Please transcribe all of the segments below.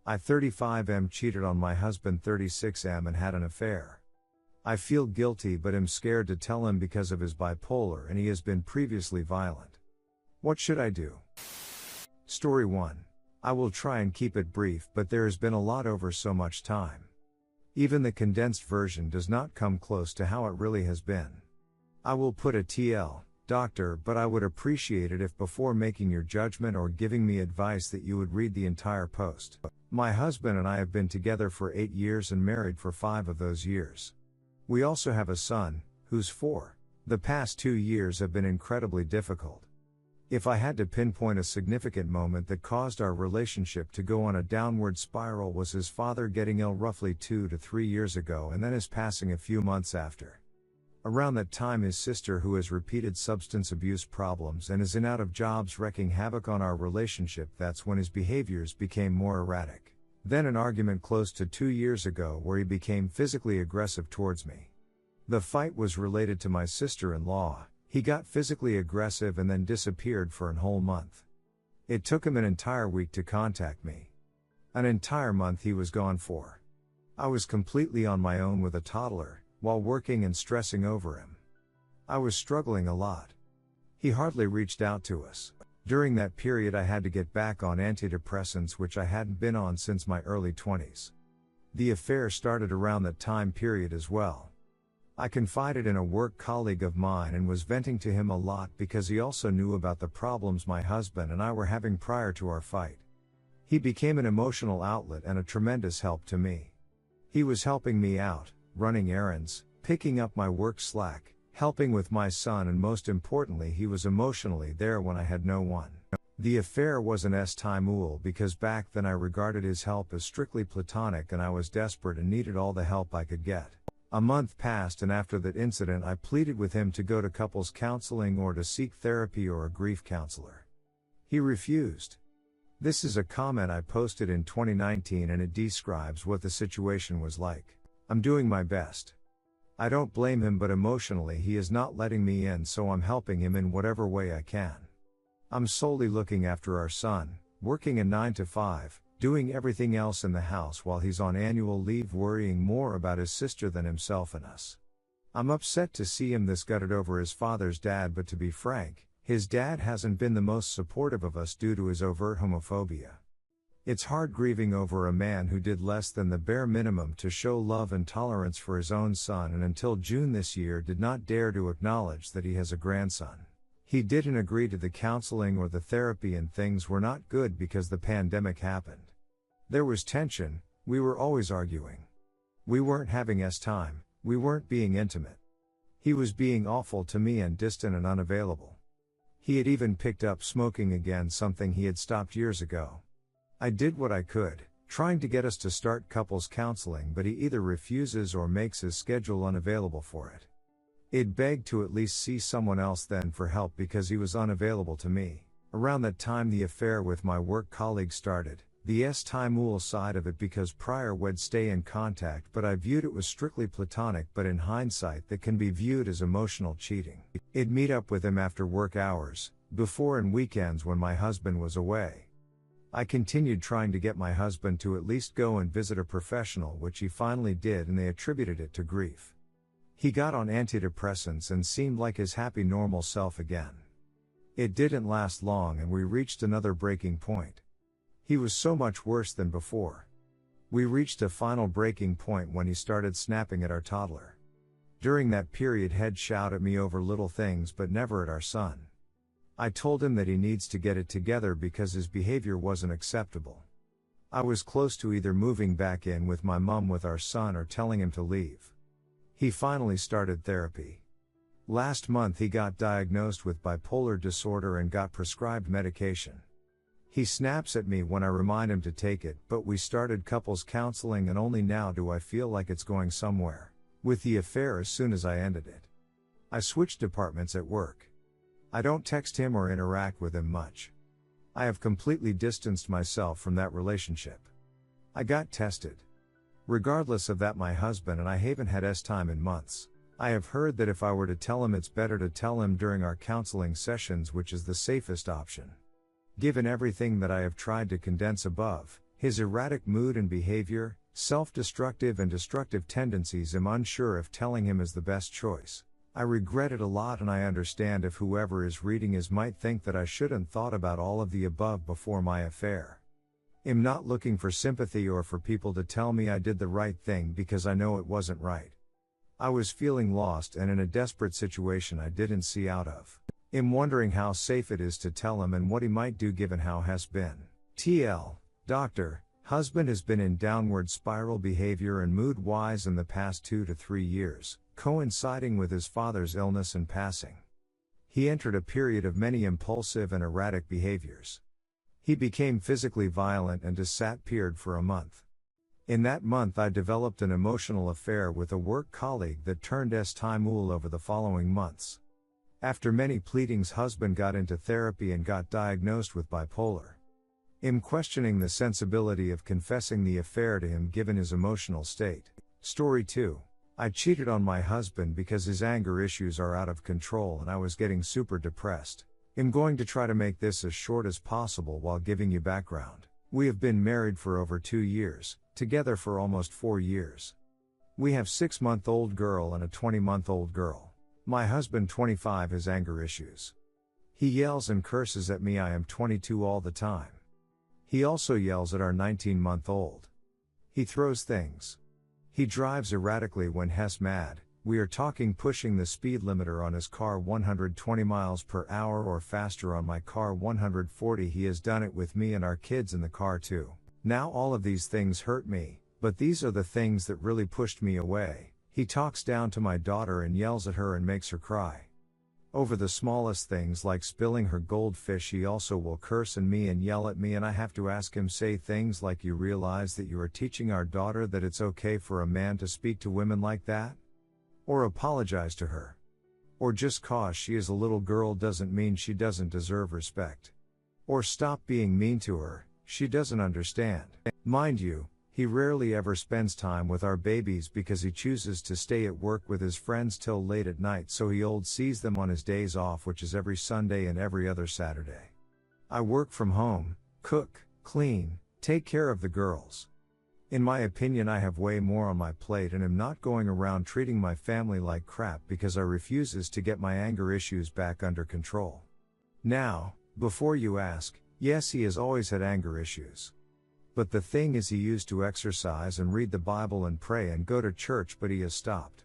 I 35 cheated on my husband 36 and had an affair. I feel guilty but am scared to tell him because of his bipolar and he has been previously violent. What should I do? Story 1. I will try and keep it brief, but there has been a lot over so much time. Even the condensed version does not come close to how it really has been. I will put a TL, doctor, but I would appreciate it if before making your judgment or giving me advice that you would read the entire post. My husband and I have been together for 8 years and married for 5 of those years. We also have a son, who's 4. The past 2 years have been incredibly difficult. If I had to pinpoint a significant moment that caused our relationship to go on a downward spiral, was his father getting ill roughly 2 to 3 years ago and then his passing a few months after. Around that time, his sister, who has repeated substance abuse problems and is in out of jobs, wreaking havoc on our relationship. That's when his behaviors became more erratic. Then an argument close to 2 years ago where he became physically aggressive towards me. The fight was related to my sister-in-law. He got physically aggressive and then disappeared for a whole month. It took him an entire week to contact me. An entire month he was gone for. I was completely on my own with a toddler, while working and stressing over him. I was struggling a lot. He hardly reached out to us. During that period I had to get back on antidepressants, which I hadn't been on since my early 20s. The affair started around that time period as well. I confided in a work colleague of mine and was venting to him a lot because he also knew about the problems my husband and I were having prior to our fight. He became an emotional outlet and a tremendous help to me. He was helping me out, running errands, picking up my work slack, helping with my son, and most importantly, he was emotionally there when I had no one. The affair was an S-time because back then I regarded his help as strictly platonic and I was desperate and needed all the help I could get. A month passed, and after that incident I pleaded with him to go to couples counseling or to seek therapy or a grief counselor. He refused. This is a comment I posted in 2019 and it describes what the situation was like. I'm doing my best. I don't blame him, but emotionally he is not letting me in, so I'm helping him in whatever way I can. I'm solely looking after our son, working a 9 to 5, doing everything else in the house while he's on annual leave, worrying more about his sister than himself and us. I'm upset to see him this gutted over his father's dad, but to be frank, his dad hasn't been the most supportive of us due to his overt homophobia. It's hard grieving over a man who did less than the bare minimum to show love and tolerance for his own son, and until June this year did not dare to acknowledge that he has a grandson. He didn't agree to the counseling or the therapy, and things were not good because the pandemic happened. There was tension, we were always arguing. We weren't having time, we weren't being intimate. He was being awful to me and distant and unavailable. He had even picked up smoking again, something he had stopped years ago. I did what I could, trying to get us to start couples counseling, but he either refuses or makes his schedule unavailable for it. It begged to at least see someone else then for help because he was unavailable to me. Around that time the affair with my work colleague started. The S-time side of it, because prior we'd stay in contact, but I viewed it was strictly platonic, but in hindsight that can be viewed as emotional cheating. I'd meet up with him after work hours, before and weekends when my husband was away. I continued trying to get my husband to at least go and visit a professional, which he finally did, and they attributed it to grief. He got on antidepressants and seemed like his happy normal self again. It didn't last long and we reached another breaking point. He was so much worse than before. We reached a final breaking point when he started snapping at our toddler. During that period he'd shout at me over little things but never at our son. I told him that he needs to get it together because his behavior wasn't acceptable. I was close to either moving back in with my mom with our son or telling him to leave. He finally started therapy. Last month he got diagnosed with bipolar disorder and got prescribed medication. He snaps at me when I remind him to take it, but we started couples counseling and only now do I feel like it's going somewhere. With the affair, as soon as I ended it, I switched departments at work. I don't text him or interact with him much. I have completely distanced myself from that relationship. I got tested. Regardless of that, my husband and I haven't had time in months. I have heard that if I were to tell him, it's better to tell him during our counseling sessions, which is the safest option. Given everything that I have tried to condense above, His erratic mood and behavior, self-destructive and destructive tendencies, I'm unsure if telling him is the best choice. I regret it a lot, and I understand if whoever is reading is might think that I shouldn't thought about all of the above before my affair. I'm not looking for sympathy or for people to tell me I did the right thing, because I know it wasn't right. I was feeling lost and in a desperate situation I didn't see out of. I'm wondering how safe it is to tell him and what he might do given how has been. TL, Doctor, husband has been in downward spiral behavior and mood-wise in the past 2 to 3 years, coinciding with his father's illness and passing. He entered a period of many impulsive and erratic behaviors. He became physically violent and disappeared for a month. In that month I developed an emotional affair with a work colleague that turned Timul over the following months. After many pleadings, husband got into therapy and got diagnosed with bipolar. I'm questioning the sensibility of confessing the affair to him given his emotional state. Story 2. I cheated on my husband because his anger issues are out of control and I was getting super depressed. I'm going to try to make this as short as possible while giving you background. We have been married for over 2 years, together for almost 4 years. We have a 6-month-old girl and a 20-month-old girl. My husband, 25, has anger issues. He yells and curses at me. I am 22 all the time. He also yells at our 19-month-old. He throws things. He drives erratically when he's mad. We are talking pushing the speed limiter on his car 120 miles per hour or faster, on my car 140. He has done it with me and our kids in the car too. Now all of these things hurt me, but these are the things that really pushed me away. He talks down to my daughter and yells at her and makes her cry. Over the smallest things like spilling her goldfish, he also will curse and me and yell at me, and I have to ask him, say things like, "You realize that you are teaching our daughter that it's okay for a man to speak to women like that? Or apologize to her. Or just cause she is a little girl doesn't mean she doesn't deserve respect. Or stop being mean to her, she doesn't understand." Mind you, he rarely ever spends time with our babies because he chooses to stay at work with his friends till late at night, so he sees them on his days off, which is every Sunday and every other Saturday. I work from home, cook, clean, take care of the girls. In my opinion, I have way more on my plate and am not going around treating my family like crap because I refuses to get my anger issues back under control. Now, before you ask, yes, he has always had anger issues. But the thing is, he used to exercise and read the Bible and pray and go to church, but he has stopped.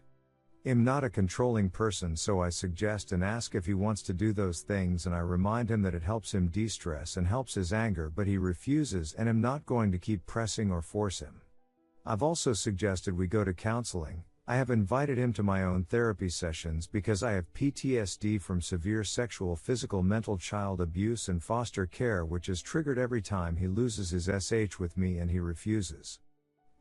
I'm not a controlling person, so I suggest and ask if he wants to do those things, and I remind him that it helps him de-stress and helps his anger, but he refuses, and I'm not going to keep pressing or force him. I've also suggested we go to counseling. I have invited him to my own therapy sessions because I have PTSD from severe sexual, physical, mental child abuse and foster care, which is triggered every time he loses his SH with me, and he refuses.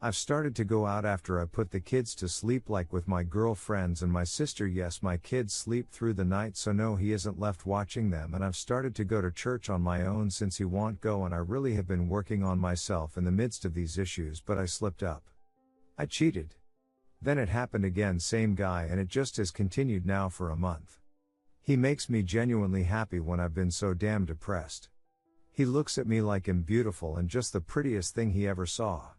I've started to go out after I put the kids to sleep, like with my girlfriends and my sister. Yes, my kids sleep through the night, so no, he isn't left watching them, and I've started to go to church on my own since he won't go, and I really have been working on myself in the midst of these issues, but I slipped up. I cheated. Then it happened again, same guy, and it just has continued now for a month. He makes me genuinely happy when I've been so damn depressed. He looks at me like I'm beautiful and just the prettiest thing he ever saw.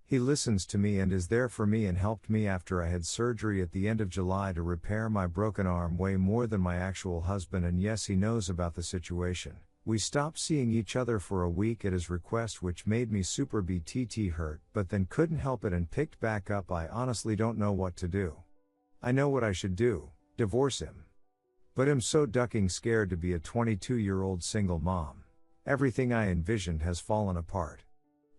He listens to me and is there for me and helped me after I had surgery at the end of July to repair my broken arm way more than my actual husband, and yes, he knows about the situation. We stopped seeing each other for a week at his request, which made me super BTT hurt, but then couldn't help it and picked back up. I honestly don't know what to do. I know what I should do, divorce him. But I'm so ducking scared to be a 22-year-old single mom. Everything I envisioned has fallen apart.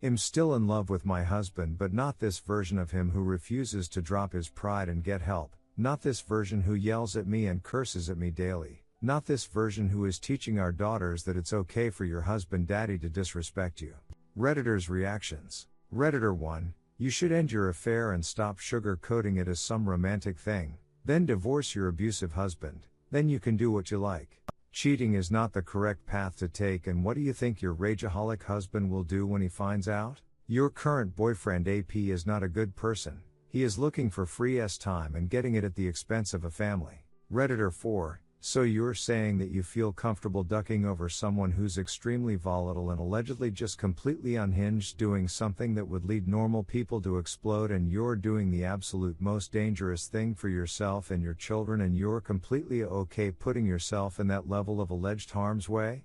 I'm still in love with my husband, but not this version of him who refuses to drop his pride and get help, not this version who yells at me and curses at me daily. Not this version who is teaching our daughters that it's okay for your husband daddy to disrespect you. Redditors' reactions. Redditor 1, you should end your affair and stop sugar-coating it as some romantic thing, then divorce your abusive husband, then you can do what you like. Cheating is not the correct path to take, and what do you think your rageaholic husband will do when he finds out? Your current boyfriend AP is not a good person. He is looking for free time and getting it at the expense of a family. Redditor 4, So you're saying that you feel comfortable ducking over someone who's extremely volatile and allegedly just completely unhinged, doing something that would lead normal people to explode, and you're doing the absolute most dangerous thing for yourself and your children, and you're completely okay putting yourself in that level of alleged harm's way?